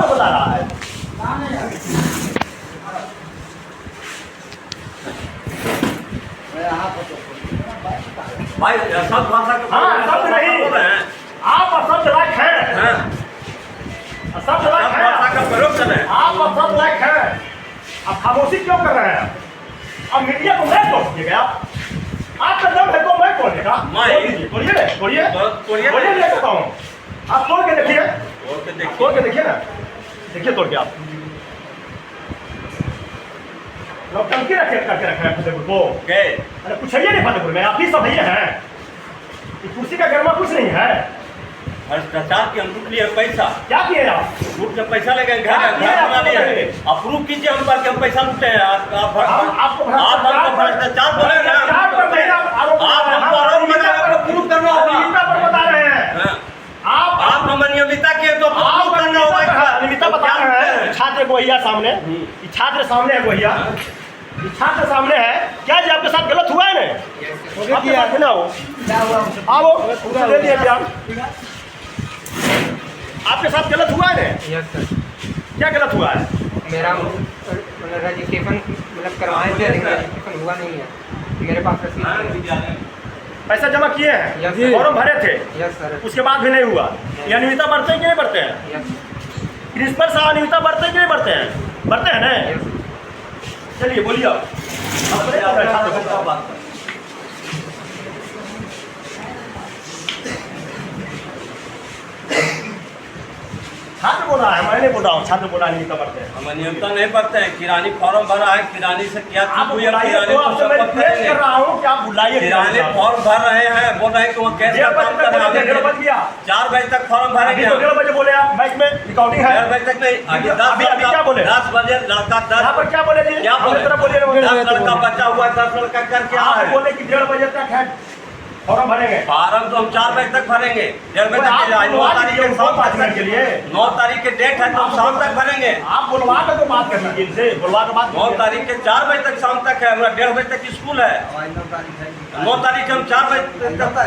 बता रहा है। भाई सब भाषा का हाँ शब्द नहीं, आप शब्द लायक हैं, शब्द लायक हैं, भाषा का प्रयोग कर रहे हैं। आप शब्द लायक हैं। आप खामोशी क्यों कर रहे हैं? अब मीडिया को मैं तोड़ दीजिएगा, आपका दम है तो मैं तोड़ देगा। तोड़िए ले सकता हूँ, आप तोड़ के देखिए, तोड़ के देखिए ना, देखिए तोड़ के आप लोग टंकी रखे करके रखे हैं फतेहपुर को। अरे कुछ है नहीं फतेहपुर में, आप ही सब भैया हैं, कुर्सी का गर्मा कुछ नहीं है। भ्रष्टाचार की हम लूट लिए पैसा, क्या किए आप? लूट के पैसा लेके घर बना लिया है। अप्रूव कीजिए हम पर कि हम पैसा लूटे हैं। आप हमको भ्रष्टाचार बोले ना, आप हमको आरोप लगा, आपको प्रूव करना होगा। बता रहे हैं आप अनियमितता किए तो प्रूव करना होगा। अनियमितता बता रहे हैं। छात्र गोहिया सामने, छात्र सामने है गोहिया, छात्र सामने है। क्या जी आपके साथ गलत हुआ है ना? आपके साथ ना हो, आओ ले लिए बयान। आपके साथ गलत हुआ है ना? Yes sir. क्या गलत हुआ है? मेरा रजिस्ट्रेशन मतलब करवाए थे, लेकिन रजिस्ट्रेशन हुआ नहीं है। मेरे पास रसीद है। पैसा जमा किए हैं, फॉर्म भरे थे, यस सर। उसके बाद भी नहीं हुआ। ये अनियमितता बढ़ते हैं कि नहीं बढ़ते हैं? यस प्रिंसिपल साहब अनियमितता बढ़ते हैं कि नहीं बढ़ते हैं? बढ़ते हैं ना? चलिए बोलिए आप। छात्र बोल रहा है, मैं नहीं बोल रहा हूँ। छात्र बोल रहा है अनियमितता बढ़ते हैं। हम अनियमितता नहीं बढ़ते हैं। किरानी फॉर्म भरा है, किरानी से क्या आप बुलाइए तो आपसे मैं रिक्वेस्ट कर रहा हूँ कि आप बुलाइए। किरानी फॉर्म भर रहे हैं, बोल रहे हैं कि वो कैसे काम कर रहे हैं। 4 बजे तक फॉर्म भरेंगे। 1:30 बजे बोले आप, मैच में रिकॉर्डिंग है। 1:30 बजे तक नहीं, अभी क्या बोले? 10 बजे लड़का यहाँ पर क्या बोले जी? क्या बोले? 10 लड़का बचा हुआ है, 10 लड़का करके आ रहा है। बोले कि 1:30 बजे तक है फॉर्म भरेंगे। फॉर्म तो हम 4 बजे तक भरेंगे। 1:30 बजे तक 9 तारीख के शाम के लिए 9 तारीख के डेट है तो हम शाम तक भरेंगे। आप बुलवा के तो बात कर लीजिए इनसे, बुलवा के बात 9 तारीख के 4 बजे तक शाम तक है। हमारा 1:30 बजे तक स्कूल है। 9 तारीख हम 4 बजे तक,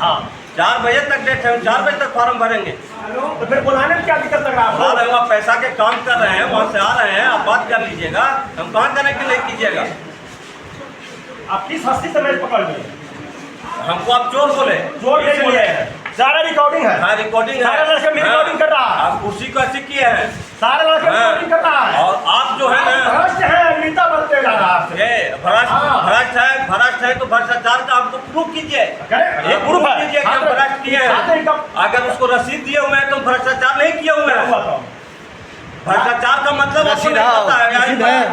हाँ 4 बजे तक डेट है, हम 4 बजे तक फॉर्म भरेंगे। तो फिर बुलाने में क्या दिक्कत लग रहा है आ रहे हैं, वहाँ पैसा के काम कर रहे हैं, वहाँ से आ रहे हैं, आप बात कर लीजिएगा। हम कहाँ करने के लिए कीजिएगा? आप किस हस्ती से मैच पकड़ लिए? हमको आप चोर बोले? चोर नहीं बोले हैं, सारा रिकॉर्डिंग है। हाँ रिकॉर्डिंग है, सारा लड़के में रिकॉर्डिंग कर रहा है। आप कुर्सी को ऐसे किए हैं, सारा लड़के रिकॉर्डिंग कर रहा है। और आप जो है ना भ्रष्ट है, अनियमितता बढ़ते जा रहा है। भ्रष्ट है तो भ्रष्टाचार का आपको प्रूफ कीजिए। ये प्रूफ है कीजिए कि हम भ्रष्ट किए हैं। अगर उसको रसीद दिए हुए हैं तो भ्रष्टाचार नहीं किए हुए हैं। भ्रष्टाचार का मतलब आपको नहीं पता है।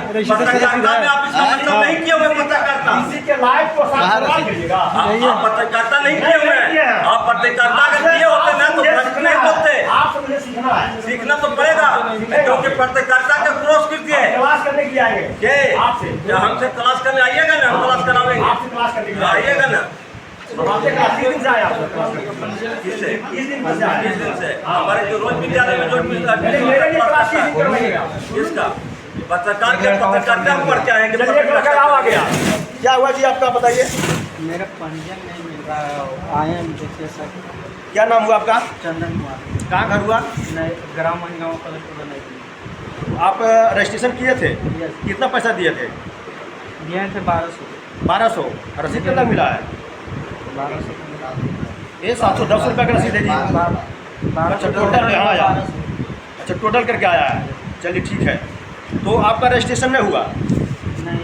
भ्रष्टाचार में आप इसका मतलब नहीं किए हुए पत्रकारिता। किसी के लाइफ को साथ करिएगा। आप पत्रकारिता नहीं किए हुए हैं। आप पत्रकारिता अगर किए होते ना तो भ्रष्ट नहीं होते। आपसे मुझे सीखना है, सीखना तो पड़ेगा, क्योंकि पत्रकारिता का क्रॉस कृत्य है। क्लास करने के लिए आएंगे आपसे। हमसे क्लास करने आइएगा ना, हम क्लास करावेंगे। आपसे क्लास करने के लिए आइएगा ना। आपसे क्लास किस दिन से आए आप? किससे? किस दिन से आए? किस दिन से? हमारे जो रोज विद्यालय में जो मेरे लिए क्लास किस दिन करवाइएगा? किसका? पत्रकार के पत्रकारिता हम पढ़ के आएंगे। चलिए पत्रकार आ गया। क्या हुआ जी आपका बताइए? मेरा पंजीयन नहीं मिल रहा है, आए हैं देखिए सर। क्या नाम हुआ आपका? चंदन कुमार। कहाँ घर हुआ? नहीं, ग्राम गाँव कलेक्टर नहीं। आप रजिस्ट्रेशन किए थे? कितना पैसा दिए थे? दिए थे 1200। 1200। रसीद कितना मिला है? 1200 ये 710 रुपये का रसीद है जी। अच्छा टोटल यहाँ आया, अच्छा टोटल करके आया है। चलिए ठीक है। तो आपका रजिस्ट्रेशन नहीं हुआ? नहीं।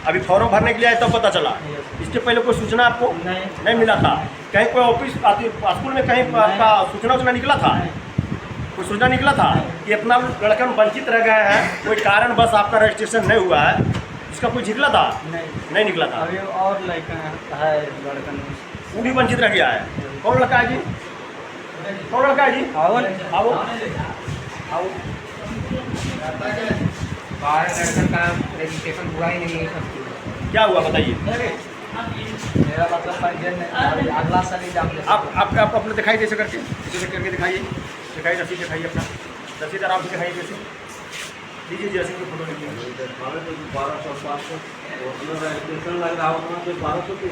अभी फॉर्म भरने के लिए आए तब पता चला? इसके पहले कोई सूचना आपको नहीं मिला था? कहीं कोई ऑफिस स्कूल में कहीं आपका सूचना निकला था? कोई सूचना निकला था कि अपना लड़का वंचित रह गए हैं, कोई कारण बस आपका रजिस्ट्रेशन नहीं हुआ है, इसका कुछ निकला था? नहीं निकला था। अभी और लड़का है, लड़का वो भी वंचित रह गया है। कौन लड़का है जी? कौन लड़का है जी? आओ आओ आओ। लड़का का रजिस्ट्रेशन हुआ ही नहीं है। क्या हुआ बताइए? मेरा मतलब पंजीयन अगला साल एग्जाम दे। आप अपना दिखाई कैसे करके दिखाइए, रसीद दिखाइए अपना रसीद आराम से दिखाइए कैसे लीजिए जी। रसीद की फोटो लीजिए। 1200 रजिस्ट्रेशन लग रहा होगा तो 1200 की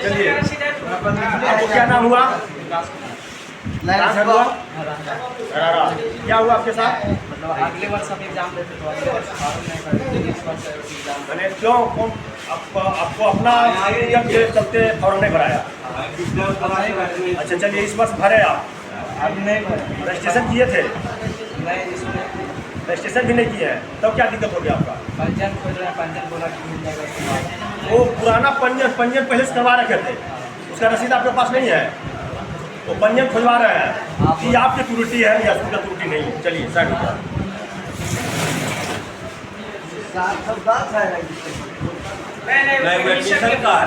चलिए आपको क्या नाम हुआ? कहाँ घर हुआ? धरारा। क्या हुआ आपके साथ? मतलब अगले वर्ष हम एग्जाम देते तो अगले वर्ष फॉर्म नहीं भरते, इस वर्ष एग्जाम मैंने क्यों कौन आपको अपना नियम के चलते फॉर्म नहीं भराया? अच्छा चलिए, इस वर्ष भरे आप? अभी नहीं भरे। रजिस्ट्रेशन किए थे? नहीं, इसमें रजिस्ट्रेशन भी नहीं किए हैं, तब क्या दिक्कत हो गया आपका? पंजीयन खोज रहे हैं, पंजीयन बोला कि मिल जाएगा। वो पुराना पंजीयन पहले से करवा रखे थे, उसका रसीद आपके पास नहीं है, वो पंजीयन खुलवा रहे हैं कि आपकी त्रुटि है या उसका त्रुटि नहीं है। चलिए साइड हो जाए। नहीं रजिस्ट्रेशन का है।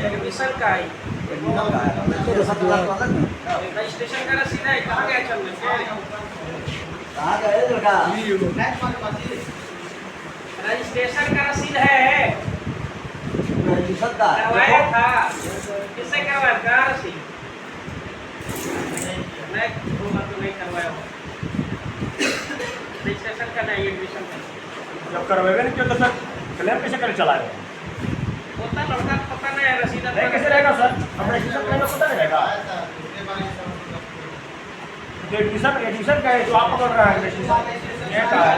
एडमिशन का है, रजिस्ट्रेशन का रसीद है, कहाँ गया चल रजिस्ट्रेशन का रसीद है, करवाया था, किससे करवाया था रसीद? नहीं होगा तो नहीं करवाया होगा, रजिस्ट्रेशन का नहीं, एडमिशन का। जब करवेबे नहीं किया तो सर क्लेम कैसे कर चलाए? होता लड़का पता नहीं है, रसीद नहीं कैसे रहेगा सर? हम रजिस्ट्रेशन करने पता नहीं रहेगा। जो एडमिशन का है, जो आप पकड़ रहे हैं रजिस्ट्रेशन ये का है।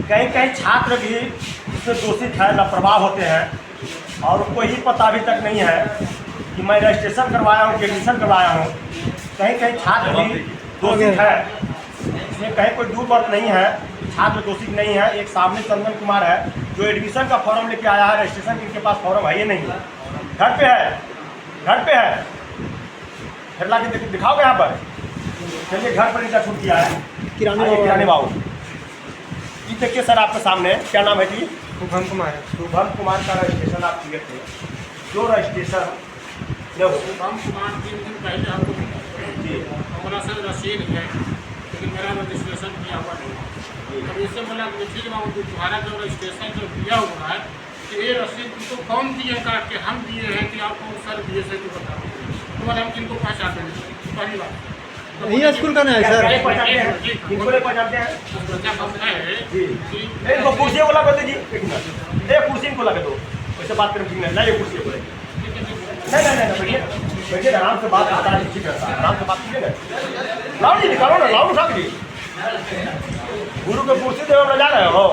कहीं कहीं छात्र भी इसमें दोषी है, लापरवाह होते हैं और उनको ही पता अभी तक नहीं है कि मैं रजिस्ट्रेशन करवाया हूँ कि एडमिशन करवाया हूँ। कहीं कहीं छात्र भी दोषी है, इसमें कहीं कोई दूर बात नहीं है, छात्र दोषी नहीं है। एक सामने चंदन कुमार है जो एडमिशन का फॉर्म लेके आया है, रजिस्ट्रेशन इनके पास फॉर्म है ही नहीं, घर पे है, घर पे है, फिर ला के दिखाओगे यहाँ पर। चलिए घर पर इनका छूट किया है किरानी बाबू। ये देखिए सर आपके सामने, क्या नाम है जी? शुभम कुमार है। शुभम कुमार का रजिस्ट्रेशन आप किए थे, जो रजिस्ट्रेशन शुभम कुमार 3 दिन पहले हमको जी हमारा सर रसीद है, लेकिन मेरा रजिस्ट्रेशन किया हुआ नहीं। अब इससे बोला कि ठीक बाबू तुम्हारा जो रजिस्ट्रेशन जो किया हुआ है कि ये रसीद तुमको कौन दिए काट के? हम दिए हैं कि आपको सर दिए से तो बताओ। तो बोला हम किनको पहचानते हैं? पहली बात यही स्कूल का ना है सर? इनको नहीं पहचानते हैं जी। जी इनको कुर्सी को लगा दीजिए, एक मिनट, एक कुर्सी इनको लगा दो, वैसे बात करें ठीक नहीं, लाइए कुर्सी को। नहीं नहीं नहीं बैठिए बैठिए, आराम से बात आता है, ठीक है आराम से बात कीजिए ना। लाओ जी, निकालो ना, लाओ उठा जी। गुरु के कुर्सी देवे में जा रहे हो?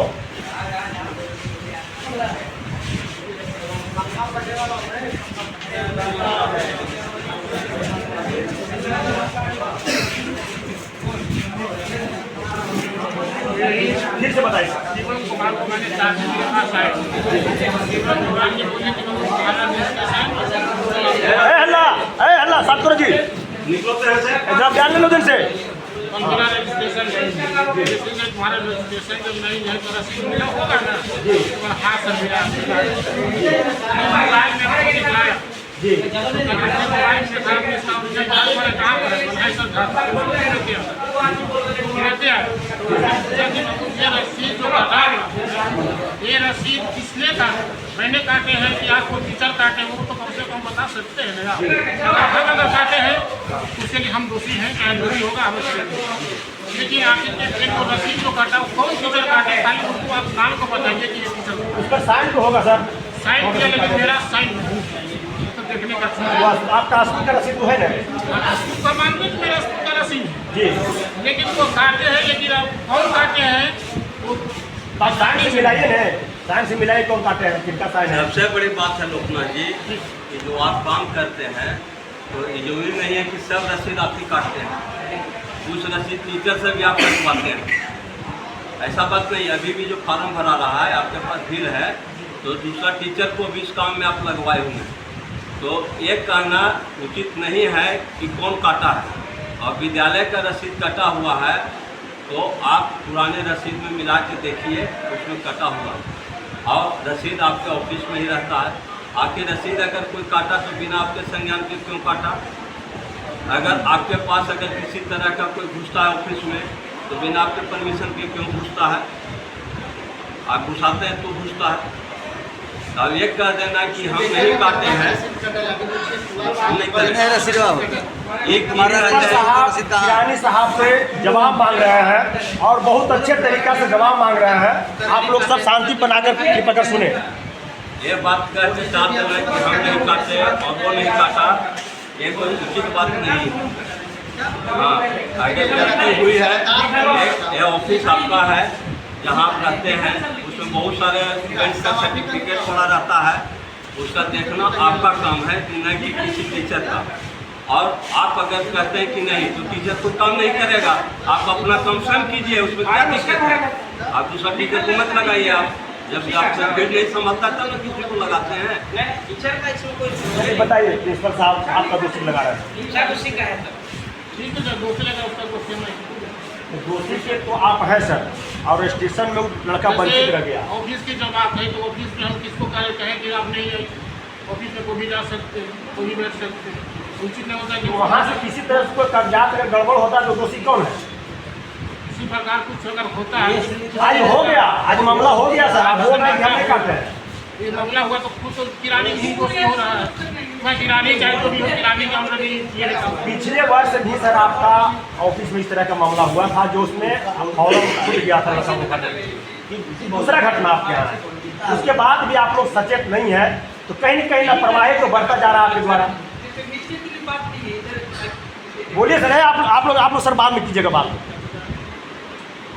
फिर से बताइए। शुभम कुमार को मैंने 4 दिन के पास आए, शुभम कुमार ने बोले कि तुम्हारा हल्ला साफ करो जी, जरा बयान ले लो दिन से। तुम्हारा रजिस्ट्रेशन तुम्हारा रजिस्ट्रेशन जब नहीं है तो रसीद मिला होगा ना? तो हाँ सर मिला। मोबाइल में दिखाया जी मोबाइल से कहाँ पर है सर? रहते हैं ये रसीद जो काटा ये रसीद किसने काटे? मैंने काटे हैं कि आपको टीचर काटे? वो तो कम से कम बता सकते हैं ना। अगर काटे हैं उसके लिए हम दोषी हैं, चाहे दोषी होगा अवश्य। लेकिन आखिर एक रसीद जो काटा वो कौन टीचर काटे? खाली उसको आप नाम को बताइए कि ये टीचर, उसका साइन तो होगा सर? साइन किया लेकिन मेरा साइन तो देखने का आपका स्कूल का रसीद तो है ना? स्कूल का मान लीजिए मेरा स्कूल का रसीद जी, लेकिन वो काटे हैं, लेकिन अब कौन काटे हैं वो आप साइन से मिलाइए ना, साइन से मिलाइए कौन काटे हैं, किनका साइन है? सबसे बड़ी बात है लोकनाथ जी कि जो आप काम करते हैं तो ये जरूरी नहीं है कि सब रसीद आप ही काटते हैं, कुछ रसीद टीचर से भी आप कटवाते हैं। ऐसा बात नहीं, अभी भी जो फॉर्म भरा रहा है आपके पास बिल है तो दूसरा टीचर को भी इस काम में आप लगवाए हुए हैं, तो एक कहना उचित नहीं है कि कौन काटा है। और विद्यालय का रसीद कटा हुआ है तो आप पुराने रसीद में मिला के देखिए, उसमें कटा हुआ और रसीद आपके ऑफिस में ही रहता है। आपकी रसीद अगर कोई काटा तो बिना आपके संज्ञान के क्यों काटा? अगर आपके पास अगर किसी तरह का कोई घुसता है ऑफिस में तो बिना आपके परमिशन के क्यों घुसता है? आप घुसाते हैं तो घुसता है। अब एक कह देना कि हम नहीं काटे हैं, नहीं करेगा। एक तुम्हारा किरानी साहब से जवाब मांग रहे हैं और बहुत अच्छे तरीका से जवाब मांग रहे हैं। आप लोग सब शांति बनाकर कृपया कर सुने। ये बात कहते चाहते हैं कि हम नहीं काटे और वो नहीं काटा, ये कोई उचित बात नहीं है। हाँ, आगे गलती हुई है। ये ऑफिस आपका है जहाँ आप रहते हैं, उसमें बहुत सारे स्टूडेंट्स का सर्टिफिकेट पड़ा रहता है, उसका देखना आपका काम है कि नहीं कि किसी टीचर का। और आप अगर कहते हैं कि नहीं तो टीचर कोई काम नहीं करेगा, आप अपना काम स्वयं कीजिए, उसमें क्या दिक्कत है? आप दूसरा टीचर को मत लगाइए। आप जब आप सर्टिफिकेट नहीं संभालता तब ना किसी को लगाते हैं। टीचर का इसमें कोई बताइए प्रिंसिपल साहब, आपका दोषी लगा रहे हैं। टीचर उसी का है ठीक है सर, दोषी लगा उसका दोषी नहीं। दोषी के तो आप हैं सर, और स्टेशन में वो लड़का वंचित रह गया। ऑफिस की जब बात है तो ऑफिस में हम किसको कहें कि आप नहीं आई, ऑफिस में कोई भी जा सकते हैं, कोई भी बैठ सकते हैं। उचित नहीं होता कि वहाँ से किसी तरह से कोई कागजात अगर गड़बड़ होता है तो दोषी कौन है? किसी प्रकार कुछ अगर होता है, आज हो गया, आज मामला हो गया सर। आप बोल रहे हैं कि हम नहीं काटते हैं। ये मामला हुआ तो खुद तो किरानी की दोषी हो रहा है। मैं किरानी चाहे तो भी हो, किरानी का हमने भी ये नहीं। पिछले वर्ष भी सर आपका ऑफिस में इस तरह का मामला हुआ था, जो उसमें फौरन खुल गया था लड़का मुकदमा। दूसरा घटना आपके यहाँ है, उसके बाद भी आप लोग सचेत नहीं है, तो कहीं न कहीं लापरवाही तो बढ़ता जा रहा है आपके द्वारा। बोलिए सर, आप लोग सर बाद में कीजिएगा बात।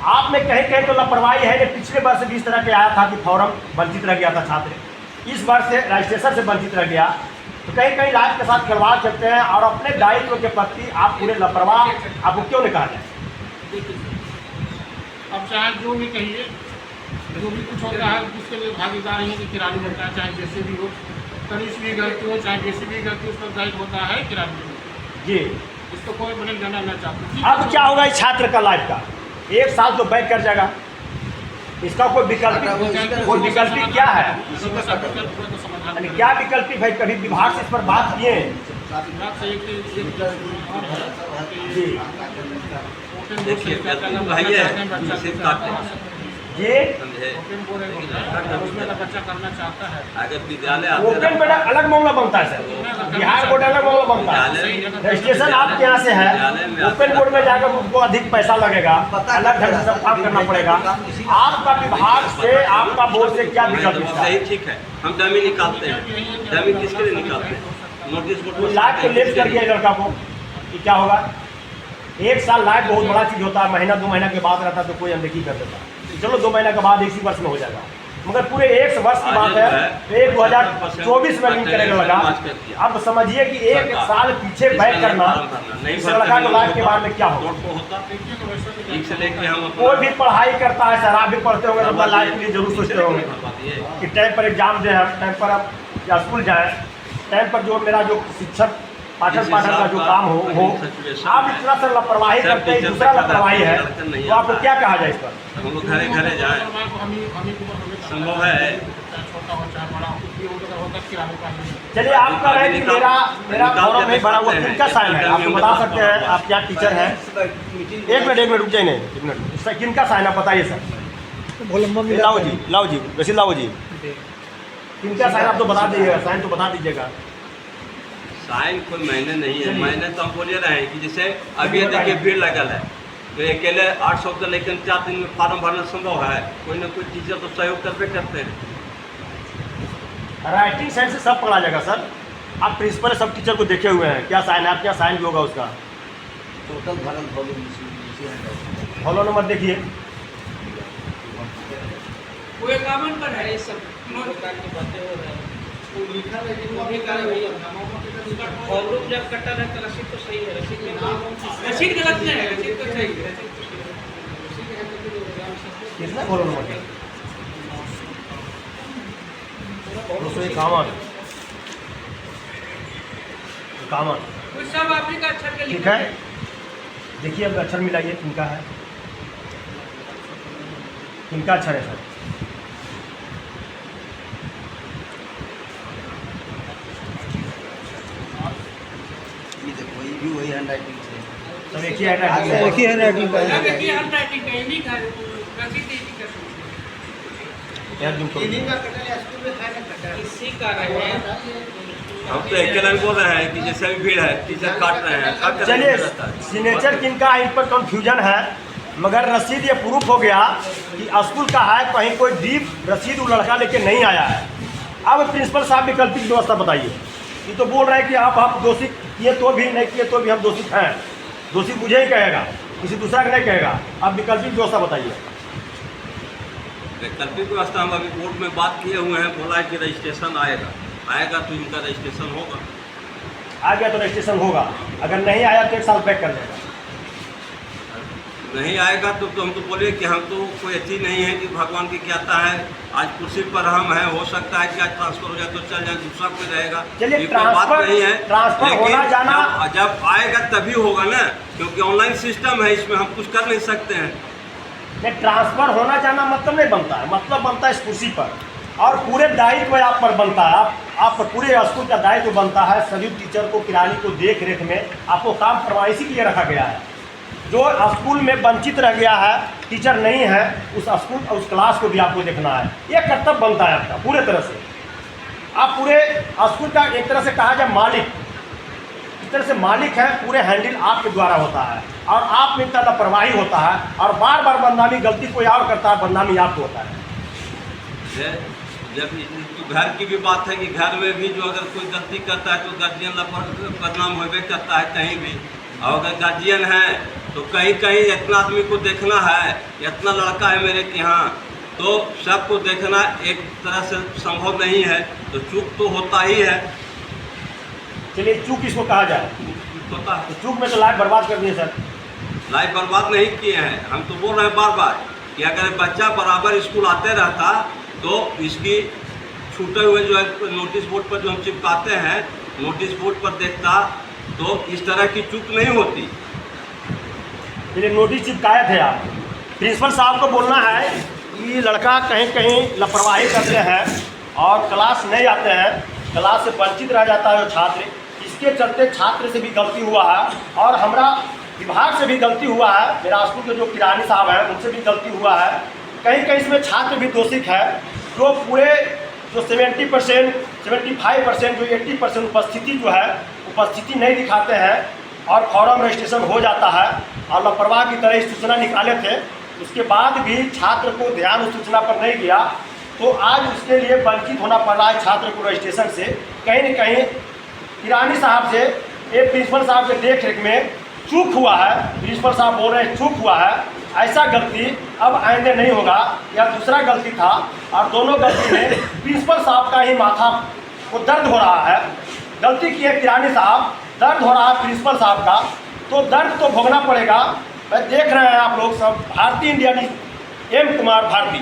आप में कहीं कहीं तो लापरवाही है। पिछले वर्ष भी इस तरह के आया था कि फॉर्म वंचित रह गया था छात्र, इस वर्ष से रजिस्ट्रेशन से वंचित रह गया, तो कहीं कहीं लाइफ के साथ खिलवाड़ करते हैं और अपने दायित्व के प्रति आप पूरे लापरवाह, आपको क्यों नहीं कहा जाए? अब चाहे जो भी कहिए, जो भी कुछ होता है उसके लिए भागीदार ही कि किरानी होता है, चाहे जैसे भी हो, तनिष भी गलती हो चाहे जैसी भी गलती हो, उसका दायित्व होता है किरानी जी। इसको कोई बने जाना नहीं चाहते। अब क्या होगा इस छात्र का लाइफ का? एक साल तो बैक कर जाएगा, इसका कोई विकल्प क्या है? यानी क्या विकल्प है? कभी विभाग से इस पर बात किए जी? देखिए ये बच्चा करना चाहता है, आगे विद्यालय ओपन बोर्ड अलग मामला बनता है सर, बिहार बोर्ड अलग मामला बनता है। रजिस्ट्रेशन आपके यहाँ से है, ओपन बोर्ड में जाकर उनको अधिक पैसा लगेगा, अलग ढंग से सब काम करना पड़ेगा। आपका विभाग से, आपका बोर्ड से क्या विकल्प है? सही ठीक है, हम डमी निकालते हैं। डमी किसके लिए निकालते हैं? नोटिस बोर्ड लाइफ को लेट कर दिया लड़का को कि क्या होगा? एक साल लाइफ बहुत बड़ा चीज़ होता है, महीना 2 महीना के बाद रहता तो कोई अनदेखी कर देता, चलो 2 महीना के बाद इसी वर्ष में हो जाएगा, मगर पूरे 1 वर्ष की बात है, 2024 में लिंक करेगा लगा। अब समझिए कि 1 साल पीछे बैक करना इस लड़का को लाइफ के बारे में क्या होगा? कोई भी पढ़ाई करता है सर, आप भी पढ़ते होंगे तो अपना लाइफ के लिए जरूर सोचते होंगे कि टाइम पर एग्जाम दें, हम टाइम पर आप या स्कूल जाएँ, टाइम पर जो मेरा जो शिक्षक पाठन का जो काम हो। आप इतना सर लापरवाही करते हैं, दूसरा लापरवाही है, तो आपको क्या कहा जाए इस पर? हम लोग घरे घरे जाएँ, संभव है। चलिए, आप कह रहे हैं कि मेरा फॉर्म नहीं भरा, वो किनका साइन है आपको बता सकते हैं? आप क्या टीचर हैं? एक मिनट रुक जाइए, नहीं 1 मिनट, सर किनका साइन है बताइए सर। लाओ जी रसीद लाओ जी, किनका साइन आप तो बता दीजिएगा, साइन तो बता दीजिएगा। साइन कोई महीने नहीं है, महीने तो हम बोले रहे हैं कि जैसे अभी देखिए भीड़ लगल है, तो अकेले 800 का, लेकिन 4 दिन में फॉर्म भरना संभव है? कोई ना कोई टीचर तो सहयोग करते करते हैं। राइटिंग साइन से सब पढ़ा जाएगा सर। आप प्रिंसिपल सब टीचर को देखे हुए हैं, क्या साइन है, आप क्या साइन भी होगा उसका? टोटल भरल फॉलो नंबर देखिए, वो 51 पर है। ये सब की बातें हो रही है, और लोग जब कटा है तो रसीद तो सही है, रसीद गलत नहीं है, रसीद तो सही है। कितना फॉलो नंबर? 251 सब आप ही का अक्षर के ठीक है। देखिए अब अक्षर मिलाइए, किनका है, किनका अक्षर है सर? वही हैंडराइटिंग से सब एक ही हैंडराइटिंग है, एक ही हैंडराइटिंग का है। हैंडराइटिंग का इन्हीं का रसीद इसी का यार तुम इन्हीं का कटा स्कूल में है ना, कटा इसी का रहे हम तो एक लाइन बोल रहे हैं कि जैसे भी भीड़ है टीचर काट रहे हैं, कब चलिए सिग्नेचर किनका इन पर कन्फ्यूजन है, मगर रसीद ये प्रूफ हो गया कि स्कूल का है, कहीं कोई डीप रसीद वो लड़का लेके नहीं आया है। अब प्रिंसिपल साहब वैकल्पिक व्यवस्था बताइए। ये तो बोल रहे हैं कि आप दोषी किए तो भी, नहीं किए तो भी हम दोषी हैं, दोषी मुझे ही कहेगा, किसी दूसरा का नहीं कहेगा। आप वैकल्पिक व्यवस्था बताइए। वैकल्पिक व्यवस्था हम अभी कोर्ट में बात किए हुए हैं, बोला है कि रजिस्ट्रेशन आएगा तो इनका रजिस्ट्रेशन होगा। आ गया तो रजिस्ट्रेशन होगा, अगर नहीं आया तो 1 साल बैक कर देगा। नहीं आएगा तो हम तो बोले कि हम तो कोई अच्छी नहीं है कि भगवान की ज्ञाता है, आज कुर्सी पर हम हैं, हो सकता है कि आज ट्रांसफर हो जाए तो चल जाए, दूसरा कोई रहेगा, चलिए ये कोई बात नहीं है। ट्रांसफर होना जाना जब आएगा तभी होगा ना, क्योंकि ऑनलाइन सिस्टम है, इसमें हम कुछ कर नहीं सकते हैं। नहीं, ट्रांसफर होना जाना मतलब नहीं बनता है, मतलब बनता है इस कुर्सी पर, और पूरे दायित्व आप पर बनता है। आप पर पूरे स्कूल का दायित्व बनता है। सभी टीचर को, किरानी को देख रेख में आपको काम करवाना इसी के लिए रखा गया है। जो स्कूल में वंचित रह गया है, टीचर नहीं है, उस स्कूल उस क्लास को भी आपको देखना है। ये कर्तव्य बनता है आपका पूरे तरह से। आप पूरे स्कूल का एक तरह से कहा जाए मालिक, इस तरह से मालिक है, पूरे हैंडल आपके द्वारा होता है, और आप में इतना लापरवाही होता है, और बार बार बदनामी, गलती कोई और करता है, बदनामी आपको होता है। जब तो घर की भी बात है कि घर में भी जो अगर कोई गलती करता है तो गार्जियन बदनाम होबे करता है कहीं भी। और अगर गार्जियन है तो कहीं कहीं इतना आदमी को देखना है, इतना लड़का है मेरे के यहाँ, तो सबको देखना एक तरह से संभव नहीं है, तो चूक तो होता ही है। चलिए चूक किसको कहा जाए? होता है। तो चूक में तो लाइफ बर्बाद कर दिए सर। लाइफ बर्बाद नहीं किए हैं, हम तो बोल रहे हैं बार बार कि अगर बच्चा बराबर स्कूल आते रहता तो इसकी छूटे हुए जो है नोटिस बोर्ड पर जो हम चिपकाते हैं, नोटिस बोर्ड पर देखता तो इस तरह की चूक नहीं होती। चलिए नोटिस चिपकाए थे आप, प्रिंसिपल साहब को बोलना है कि लड़का कहीं कहीं लापरवाही करते हैं और क्लास नहीं आते हैं, क्लास से वंचित रह जाता है छात्र, इसके चलते छात्र से भी गलती हुआ है, और हमारा विभाग से भी गलती हुआ है, मेरा स्कूल के जो किरानी साहब हैं उनसे भी गलती हुआ है। कहीं कहीं इसमें छात्र भी दोषी है, जो पूरे जो 70%, 75%, जो 80% उपस्थिति जो है उपस्थिति नहीं दिखाते हैं, और फॉर्म रजिस्ट्रेशन हो जाता है, और लापरवाह की तरह सूचना निकाले थे, उसके बाद भी छात्र को ध्यान उस सूचना पर नहीं दिया, तो आज उसके लिए वंचित होना पड़ रहा है छात्र को रजिस्ट्रेशन से। कहीं न कहीं किरानी साहब से, एक प्रिंसिपल साहब के देख रेख में चूक हुआ है। प्रिंसिपल साहब बोल रहे हैं चूक हुआ है, ऐसा गलती अब आइंदे नहीं होगा, या दूसरा गलती था, और दोनों गलती में प्रिंसिपल साहब का ही माथा को दर्द हो रहा है। गलती की है किरानी साहब, दर्द हो रहा है प्रिंसिपल साहब का, तो दर्द तो भोगना पड़ेगा। मैं देख रहे हैं आप लोग सब, भारती इंडिया एम कुमार भारती।